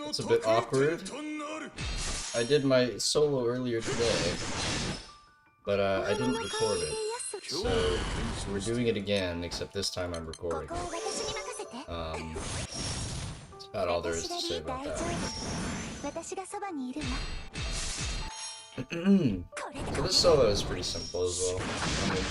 It's a bit awkward. I did my solo earlier today, but I didn't record it. So we're doing it again, except this time I'm recording it. That's about all there is to say about that. So this solo is pretty simple as well. I mean,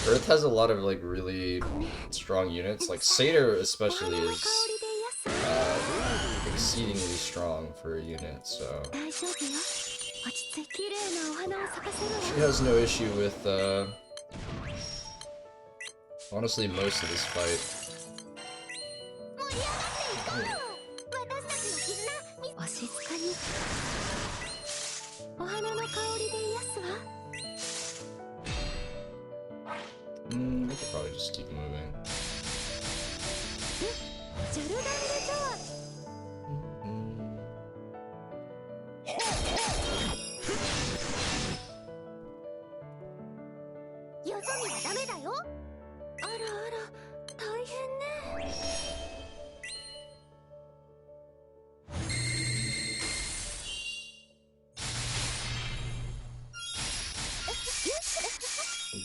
Earth has a lot of like really strong units. Like Satyr especially is exceedingly strong for a unit, so she has no issue with honestly most of this fight. We could probably just keep moving.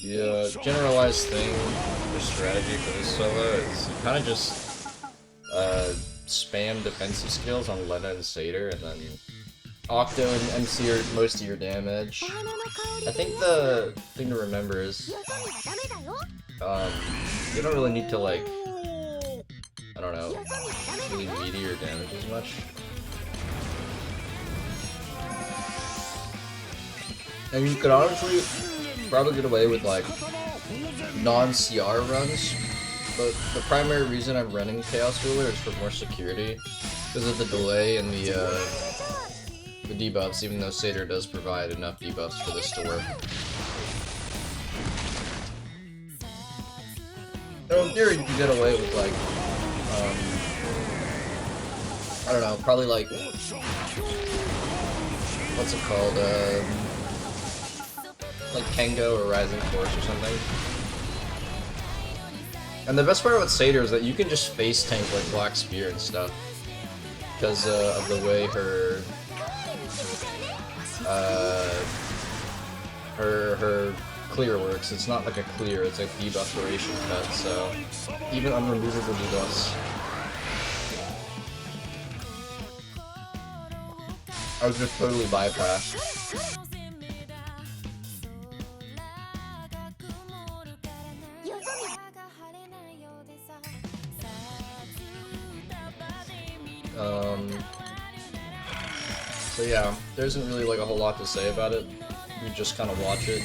The generalized thing for strategy for this solo is you kind of just spam defensive skills on Lena and Satyr, and then Octo and MC are most of your damage. I think the thing to remember is you don't really need to, like, I don't know, really meaty your damage as much. And you could honestly probably get away with like non-CR runs, but the primary reason I'm running Chaos Ruler is for more security because of the delay and the debuffs, even though Satyr does provide enough debuffs for this to work. So in theory you can get away with like, I don't know, probably like, what's it called, like Kengo or Rising Force or something. And the best part about Satyr is that you can just face tank like Black Spear and stuff because of the way her clear works. It's not like a clear, it's a debuff duration cut, so even unremovable debuffs. I was just totally bypassed. So yeah, there isn't really like a whole lot to say about it. You just kind of watch it.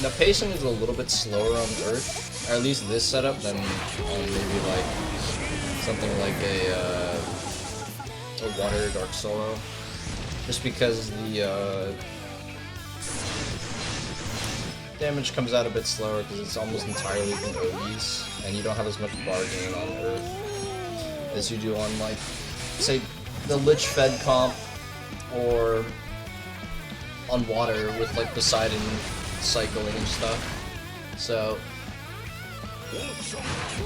The pacing is a little bit slower on Earth, or at least this setup, than on maybe like something like a Water Dark Solo. Just because the damage comes out a bit slower because it's almost entirely from OEs, and you don't have as much bargaining on Earth as you do on, like, say, the Lich Fed comp, or on Water with, like, Poseidon cycling and stuff. So,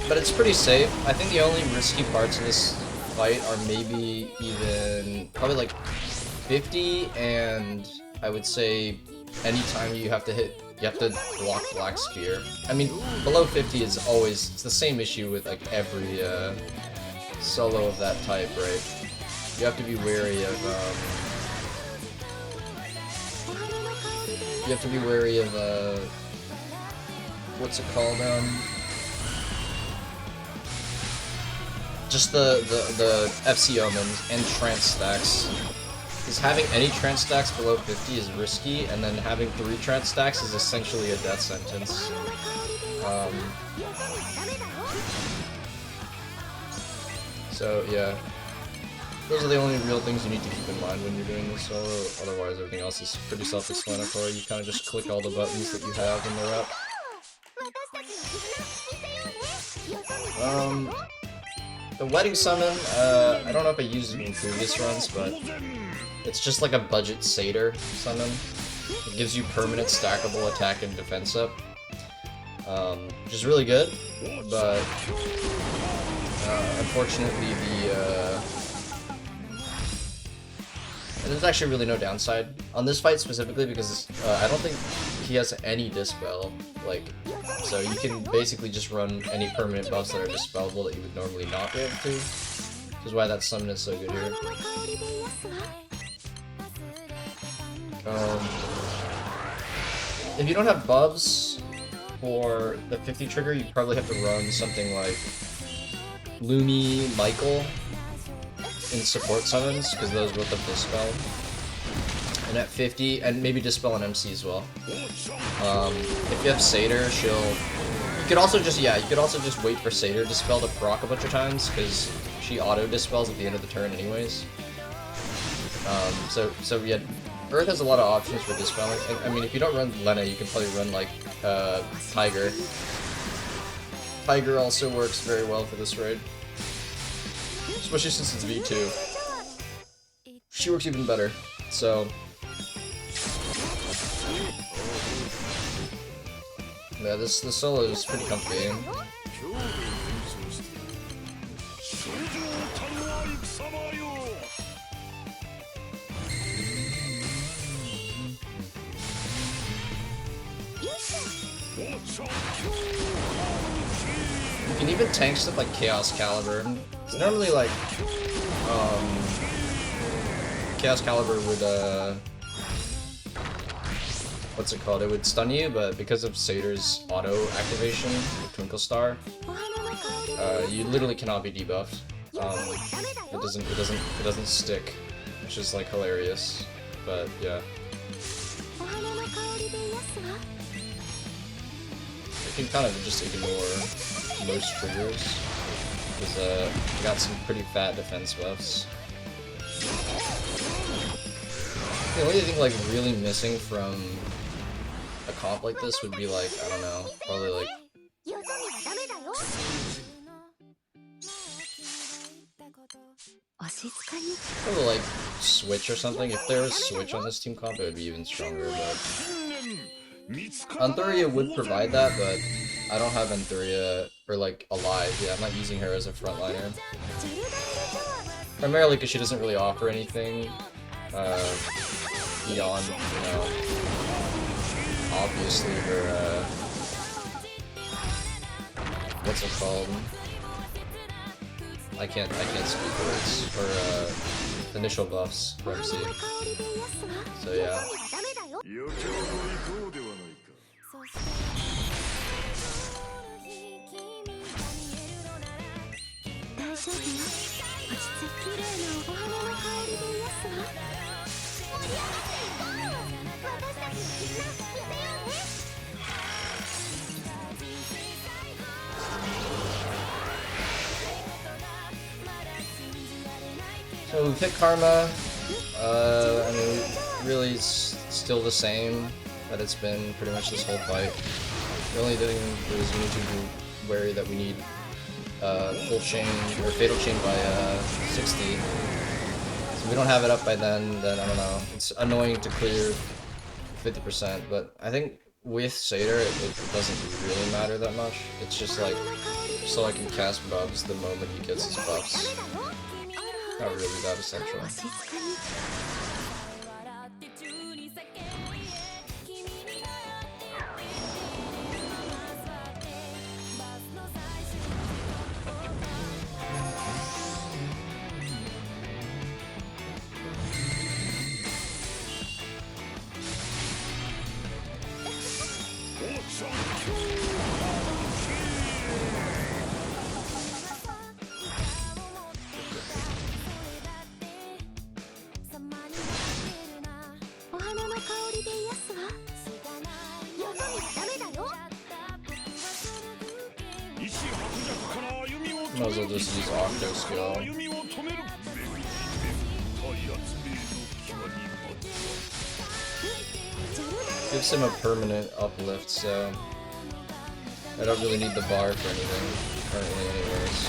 but it's pretty safe. I think the only risky parts of this fight are maybe even, probably like 50, and I would say anytime you have to block Black Spear. I mean, below 50 is always, it's the same issue with like every solo of that type, right? You have to be wary of, what's it called, just the FC Omens and trance stacks. Because having any trance stacks below 50 is risky, and then having 3 trance stacks is essentially a death sentence. So yeah, those are the only real things you need to keep in mind when you're doing this solo. Otherwise, everything else is pretty self-explanatory. You kind of just click all the buttons that you have in the rep. The Wedding Summon, I don't know if I used it in previous runs, but it's just like a budget Satyr summon. It gives you permanent stackable attack and defense up. which is really good, but unfortunately there's actually really no downside on this fight specifically because I don't think he has any dispel, like, so you can basically just run any permanent buffs that are dispellable that you would normally not be able to, which is why that summon is so good here. If you don't have buffs for the 50 trigger, you probably have to run something like Lumi, Michael in support summons, because those both have Dispel. And at 50, and maybe Dispel and MC as well. If you have Satyr, you could also just wait for Satyr Dispel to proc a bunch of times, because she auto Dispels at the end of the turn anyways. So yeah, Earth has a lot of options for Dispelling. And, I mean, if you don't run Lena, you can probably run like Tiger. Tiger also works very well for this raid. Especially since it's V2. She works even better, so... Yeah, this solo is pretty comfy. You can even tank stuff like Chaos Caliber. It's normally like, Chaos Caliber would, what's it called? It would stun you, but because of Satyr's auto activation with Twinkle Star, you literally cannot be debuffed. It doesn't stick, which is like hilarious. But yeah. You can kind of just ignore most triggers, because you got some pretty fat defense buffs. The only thing like really missing from a comp like this would be like, I don't know, probably like Switch or something. If there was Switch on this team comp, it would be even stronger, but Anthuria would provide that, but I don't have Anthuria, or like Alive. Yeah, I'm not using her as a frontliner. Primarily because she doesn't really offer anything beyond, you know, obviously her, what's it called? I can't speak words. Her initial buffs for MC. So yeah. So we pick Karma. I mean, really it's still the same that it's been pretty much this whole fight. The only thing is we need to be wary that we need full chain or fatal chain by 60. So if we don't have it up by then I don't know. It's annoying to clear 50%, but I think with Satyr it doesn't really matter that much. It's just like so I can cast buffs the moment he gets his buffs. Not really that essential. Might as well just use Octo skill. Gives him a permanent uplift, so I don't really need the bar for anything currently anyways.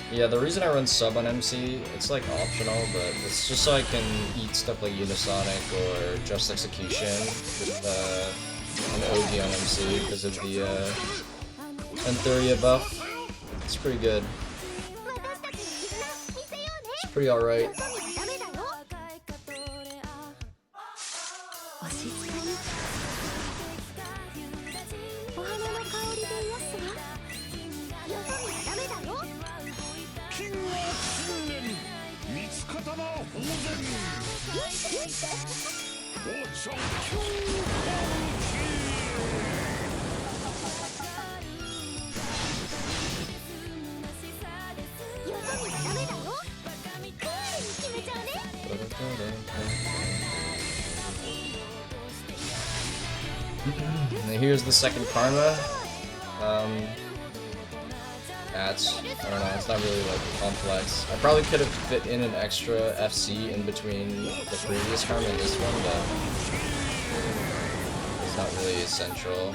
Yeah, the reason I run sub on MC, it's like optional, but it's just so I can eat stuff like Unisonic or Just Execution with an OG on MC because of the Antheria buff. It's pretty good. It's pretty alright. And here's the second karma. That's, I don't know, it's not really like complex. I probably could have fit in an extra FC in between the previous karma and this one, but it's not really essential.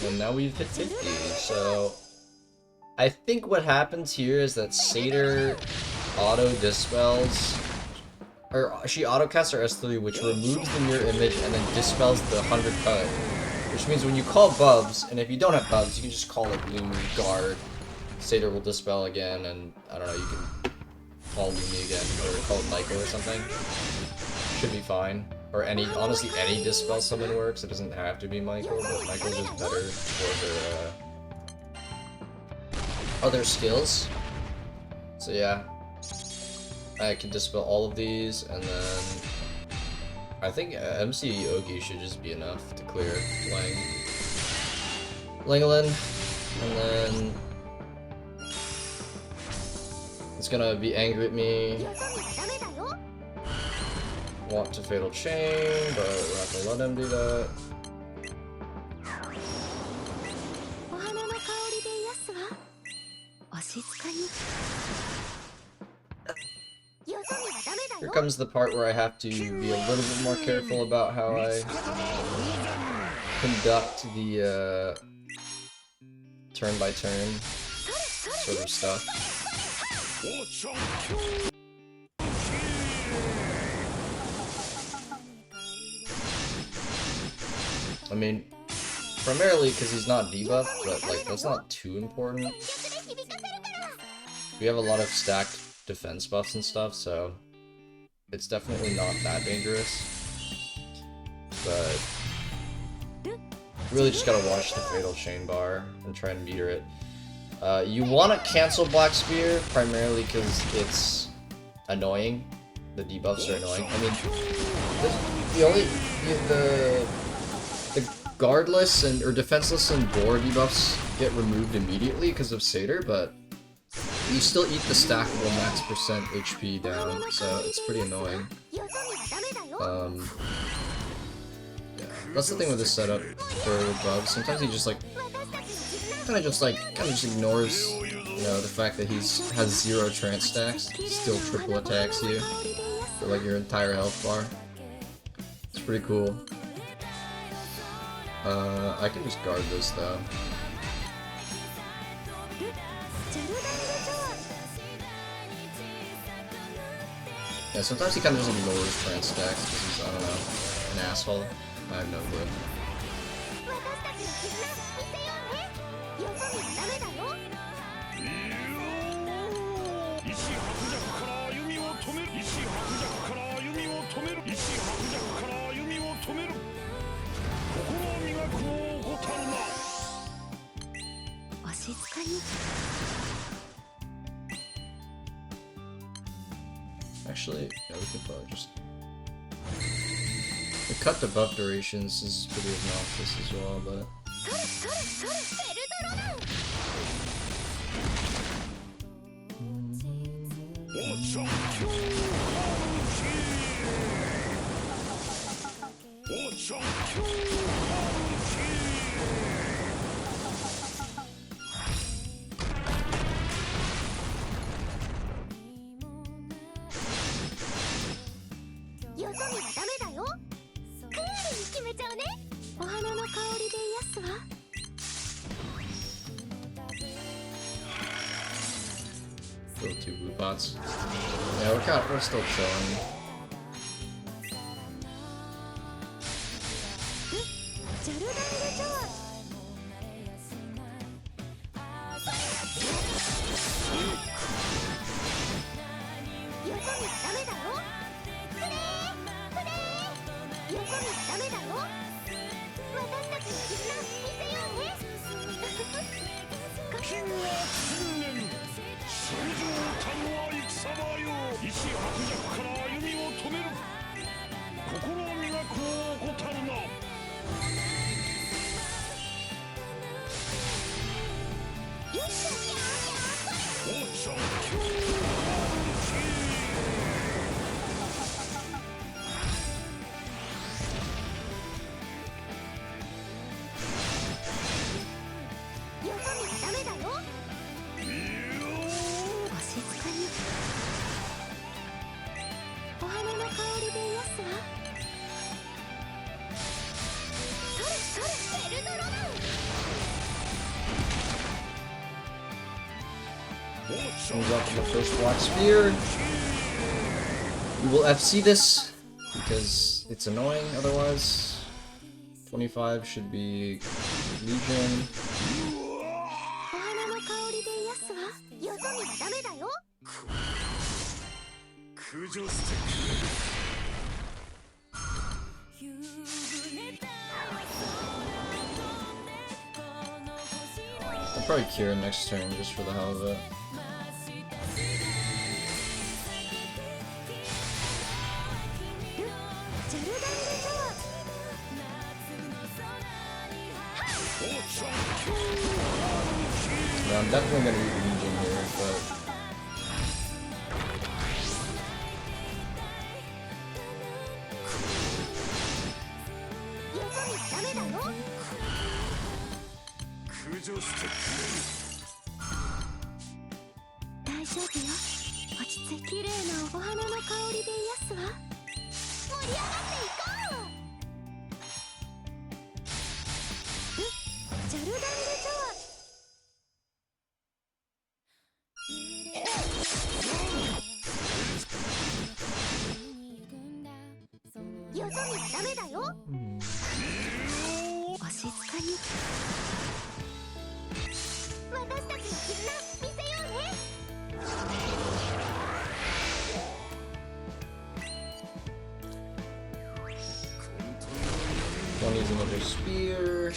And now we've hit 50, so I think what happens here is that Satyr auto-dispels, or she auto-casts her S3, which removes the mirror image and then dispels the 100 cut, which means when you call Bubs, and if you don't have Bubs, you can just call it Lumi Guard, Satyr will dispel again, and I don't know, you can call Lumi again, or call it Michael or something. Should be fine. Or honestly, any dispel summon works. It doesn't have to be Michael, but Michael's just better for her other skills. So yeah, I can dispel all of these, and then I think MC Ogi should just be enough to clear Langolin, and then it's gonna be angry at me. Want to Fatal Chain, but we're not gonna let him do that. Here comes the part where I have to be a little bit more careful about how I conduct the turn by turn sort of stuff. I mean, primarily because he's not debuffed, but like that's not too important. We have a lot of stacked defense buffs and stuff, so it's definitely not that dangerous. But really just gotta watch the Fatal Chain bar and try and meter it. You want to cancel Black Spear primarily because it's annoying. The debuffs are annoying. I mean, guardless and or defenseless and boar debuffs get removed immediately because of Satyr, but you still eat the stackable max percent HP down, so it's pretty annoying. Yeah, that's the thing with this setup for Bub. Sometimes he just like kind of just ignores, you know, the fact that has 0 trance stacks, still triple attacks you for like your entire health bar. It's pretty cool. I can just guard this though. Yeah, sometimes he kind of just ignores trance stacks because he's, I don't know, an asshole. I have no clue. Actually, yeah, we can probably just... The cut the buff durations is pretty obnoxious as well, but... Little 2 blue bots. Yeah, we're still chilling. Comes up with the first black spear. We will FC this because it's annoying otherwise. 25 should be Legion. I'll probably cure next turn just for the hell of it. Yeah, I'm definitely gonna eat Legion here, but... Don't need another spear.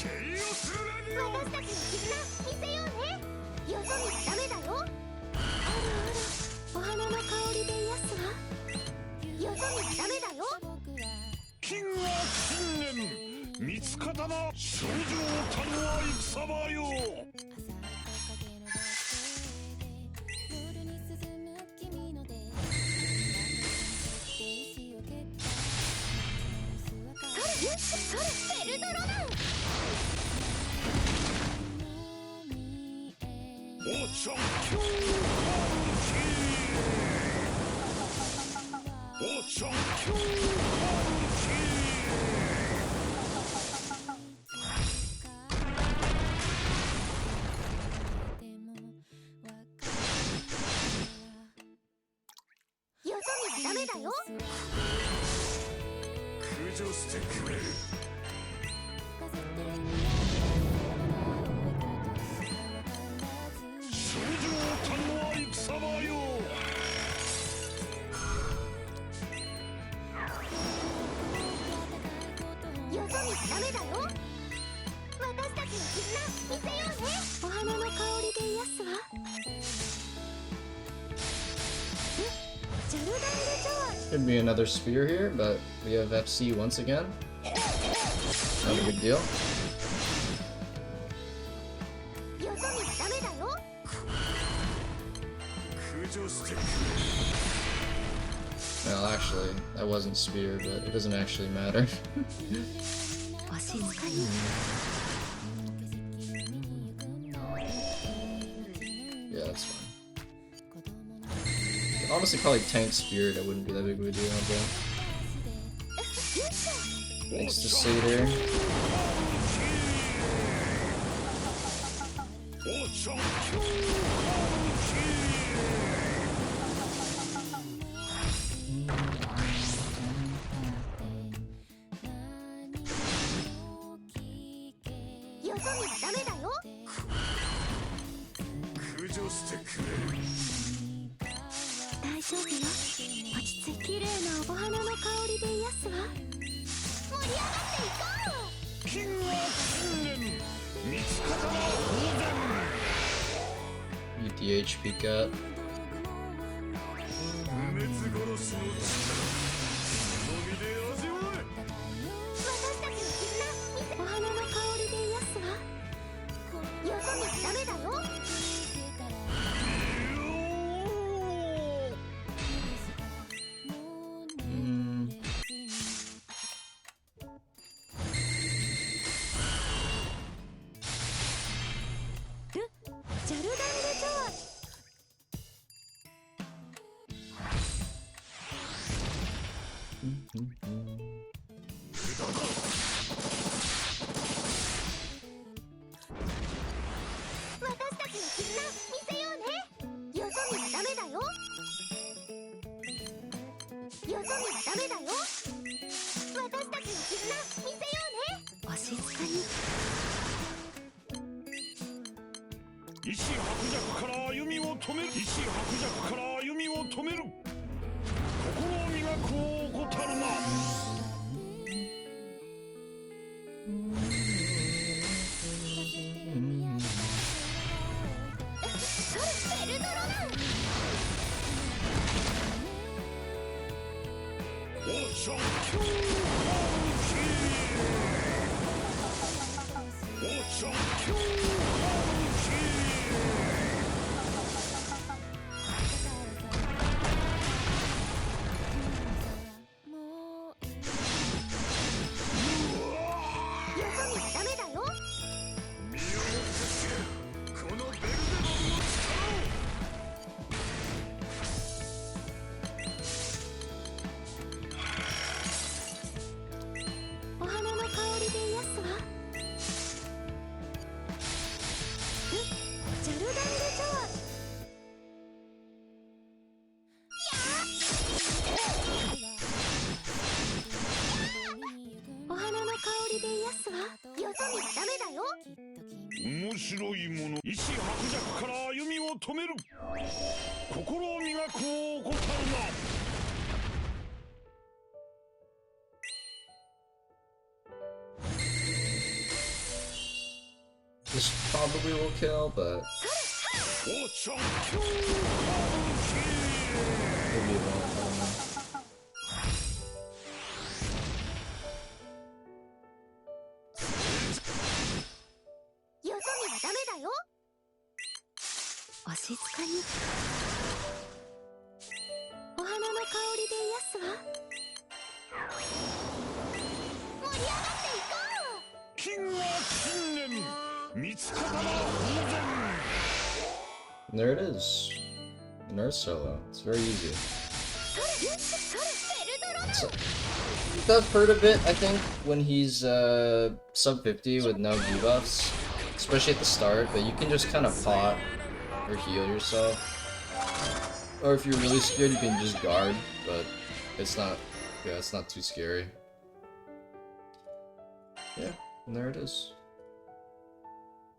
Could be another spear here, but we have FC once again. Not a big deal. Well, actually, that wasn't spear, but it doesn't actually matter. Yeah, that's fine. Honestly, probably tank spirit, that wouldn't be that big of a deal, but thanks to Satyr. UTH peek up. This probably will kill, but maybe it won't, I don't know. お静かに。お花の香りで癒すわ。盛り上がっていこう。金は近年、見つかたら当然。 There it is. Nurse solo. It's very easy. I've hurt a bit, I think, when he's sub 50 with no debuffs, especially at the start, but you can just kind of pot or heal yourself. Or if you're really scared, you can just guard, but it's not, yeah, it's not too scary. Yeah, and there it is.